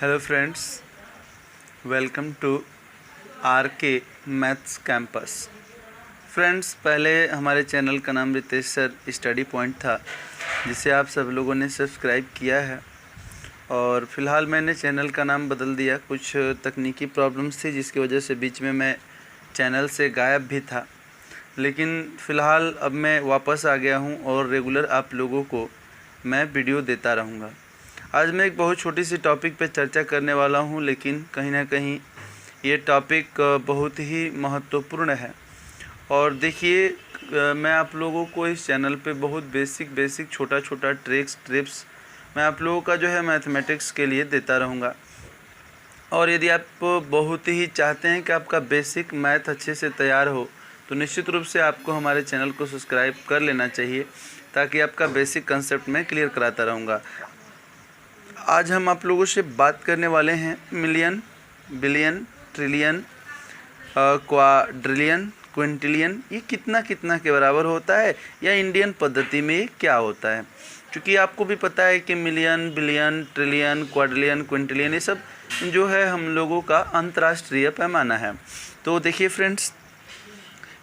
Hello friends, welcome to RK maths campus. Friends, पहले हमारे channel का नाम रितेश सर स्टडी पॉइंट था, जिसे आप सब लोगों ने सब्सक्राइब किया है। और फ़िलहाल मैंने चैनल का नाम बदल दिया, कुछ तकनीकी प्रॉब्लम्स थी जिसकी वजह से बीच में मैं चैनल से गायब भी था। लेकिन फ़िलहाल अब मैं वापस आ गया हूँ और रेगुलर आप लोगों को मैं वीडियो देता रहूँगा। आज मैं एक बहुत छोटी सी टॉपिक पे चर्चा करने वाला हूँ, लेकिन कहीं ना कहीं ये टॉपिक बहुत ही महत्वपूर्ण है। और देखिए, मैं आप लोगों को इस चैनल पे बहुत बेसिक छोटा ट्रिप्स मैं आप लोगों का जो है मैथमेटिक्स के लिए देता रहूँगा। और यदि आप बहुत ही चाहते हैं कि आपका बेसिक मैथ अच्छे से तैयार हो, तो निश्चित रूप से आपको हमारे चैनल को सब्सक्राइब कर लेना चाहिए, ताकि आपका बेसिक कंसेप्ट मैं क्लियर कराता रहूँगा। आज हम आप लोगों से बात करने वाले हैं million, billion, trillion, quadrillion, Quintillion, ये कितना के बराबर होता है, या इंडियन पद्धति में ये क्या होता है। क्योंकि आपको भी पता है कि million, billion, trillion, quadrillion, Quintillion, ये सब जो है हम लोगों का अंतर्राष्ट्रीय पैमाना है। तो देखिए फ्रेंड्स,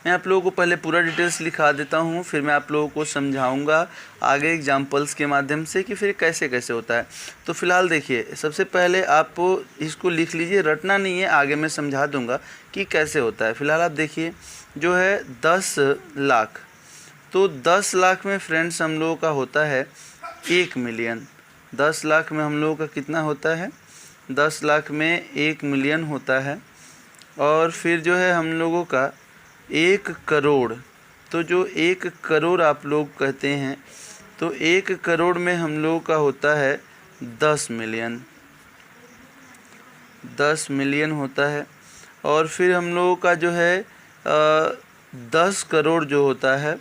मैं आप लोगों को पहले पूरा डिटेल्स लिखा देता हूँ, फिर मैं आप लोगों को समझाऊंगा आगे एग्जांपल्स के माध्यम से कि फिर कैसे कैसे होता है। तो फिलहाल देखिए, सबसे पहले आप इसको लिख लीजिए, रटना नहीं है, आगे मैं समझा दूंगा कि कैसे होता है। फिलहाल आप देखिए, जो है 10 लाख, तो 10 लाख में फ्रेंड्स हम लोगों का होता है 1 मिलियन। 10 लाख में हम लोगों का कितना होता है? 10 लाख में 1 मिलियन होता है। और फिर जो है हम लोगों का 1 करोड़, तो जो 1 करोड़ आप लोग कहते हैं, तो 1 करोड़ में हम लोगों का होता है 10 मिलियन। 10 मिलियन होता है। और फिर हम लोगों का जो है 10 करोड़ जो होता है,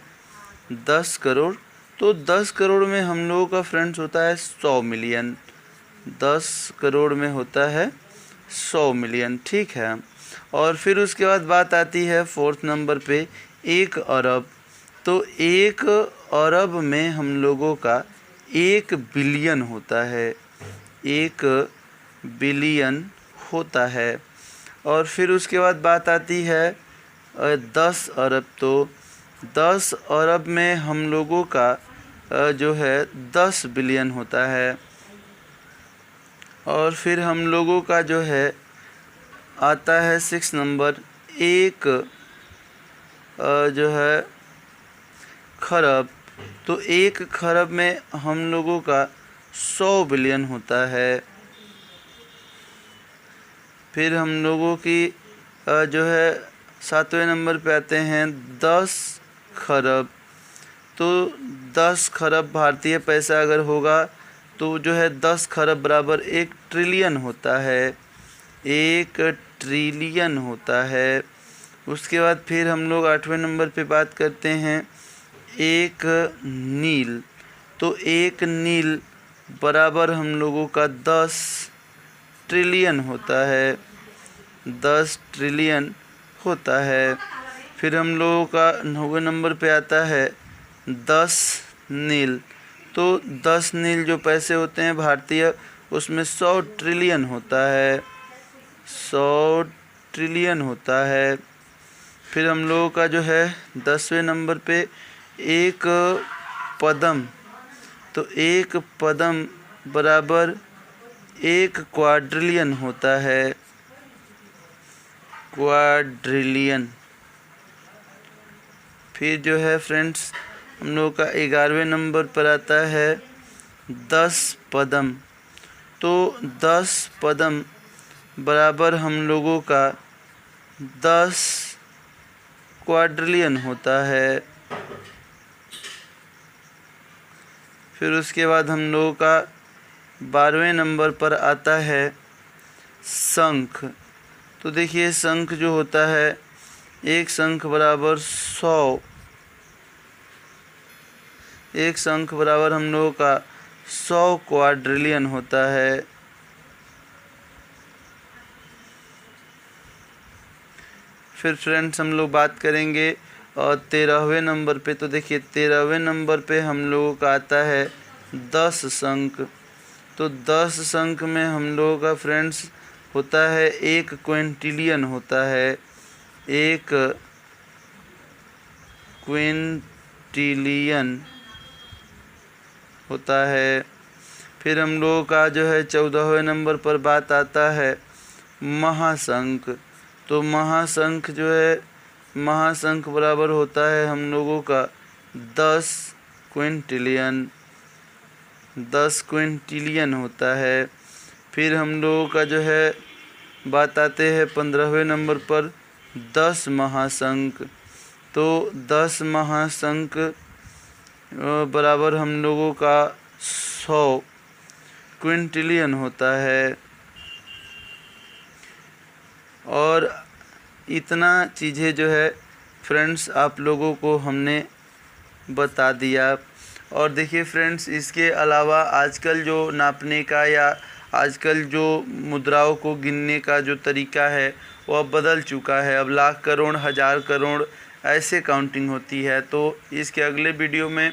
10 करोड़, तो 10 करोड़ में हम लोगों का फ्रेंड्स होता है 100 मिलियन। 10 करोड़ में होता है 100 मिलियन, ठीक है। और फिर उसके बाद बात आती है 4th नंबर पे 1 अरब। तो 1 अरब में हम लोगों का 1 बिलियन होता है। 1 बिलियन होता है। और फिर उसके बाद बात आती है 10 अरब। तो 10 अरब में हम लोगों का जो है 10 बिलियन होता है। और फिर हम लोगों का जो है आता है 6 नंबर, 1 जो है खरब। तो 1 खरब में हम लोगों का 100 बिलियन होता है। फिर हम लोगों की जो है 7वें नंबर पे आते हैं 10 खरब। तो 10 खरब भारतीय पैसा अगर होगा, तो जो है 10 खरब बराबर 1 ट्रिलियन होता है। 1 ट्रिलियन होता है। उसके बाद फिर हम लोग 8वें नंबर पे बात करते हैं 1 नील। तो 1 नील बराबर हम लोगों का 10 ट्रिलियन होता है। 10 ट्रिलियन होता है। फिर हम लोगों का 9वें नंबर पे आता है 10 नील। तो 10 नील जो पैसे होते हैं भारतीय, उसमें 100 ट्रिलियन होता है। 100 ट्रिलियन होता है। फिर हम लोगों का जो है 10वें नंबर पे 1 पदम। तो 1 पदम बराबर 1 क्वाड्रिलियन होता है। क्वाड्रिलियन। फिर जो है फ्रेंड्स, हम लोगों का 11वें नंबर पर आता है 10 पदम। तो 10 पदम बराबर हम लोगों का 10 क्वाड्रिलियन होता है। फिर उसके बाद हम लोगों का 12वें नंबर पर आता है शंख। तो देखिए, शंख जो होता है, 1 शंख बराबर 100। 1 शंख बराबर हम लोगों का 100 क्वाड्रिलियन होता है। फिर फ्रेंड्स हम लोग बात करेंगे और 13वें नंबर पे। तो देखिए, 13वें नंबर पे हम लोगों का आता है 10 शंख। तो 10 अंक में हम लोगों का फ्रेंड्स होता है 1 क्विंटिलियन होता है, 1 क्विंटिलियन होता है। फिर हम लोगों का जो है 14वें नंबर पर बात आता है महासंख। तो महासंख जो है, महासंख बराबर होता है हम लोगों का 10 क्विंटिलियन, 10 क्विंटिलियन होता है। फिर हम लोगों का जो है बात आते हैं 15वें नंबर पर 10 महासंख। तो 10 महासंख बराबर हम लोगों का 100 क्विंटिलियन होता है। और इतना चीज़ें जो है फ्रेंड्स आप लोगों को हमने बता दिया। और देखिए फ्रेंड्स, इसके अलावा आजकल जो नापने का या आजकल जो मुद्राओं को गिनने का जो तरीका है वो अब बदल चुका है। अब लाख करोड़, हज़ार करोड़ ऐसे काउंटिंग होती है। तो इसके अगले वीडियो में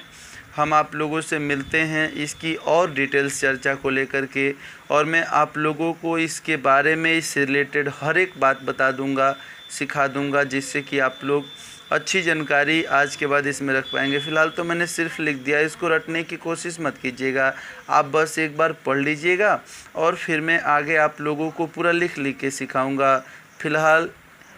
हम आप लोगों से मिलते हैं इसकी और डिटेल्स चर्चा को लेकर के, और मैं आप लोगों को इसके बारे में, इससे रिलेटेड हर एक बात बता दूंगा, सिखा दूंगा, जिससे कि आप लोग अच्छी जानकारी आज के बाद इसमें रख पाएंगे। फ़िलहाल तो मैंने सिर्फ लिख दिया, इसको रटने की कोशिश मत कीजिएगा, आप बस एक बार पढ़ लीजिएगा और फिर मैं आगे आप लोगों को पूरा लिख के सिखाऊंगा। फ़िलहाल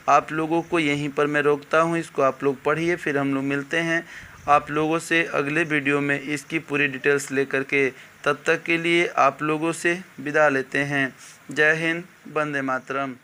आप लोगों को यहीं पर मैं रोकता हूँ, इसको आप लोग पढ़िए, फिर हम लोग मिलते हैं आप लोगों से अगले वीडियो में इसकी पूरी डिटेल्स लेकर के। तब तक के लिए आप लोगों से विदा लेते हैं। जय हिंद, वंदे मातरम।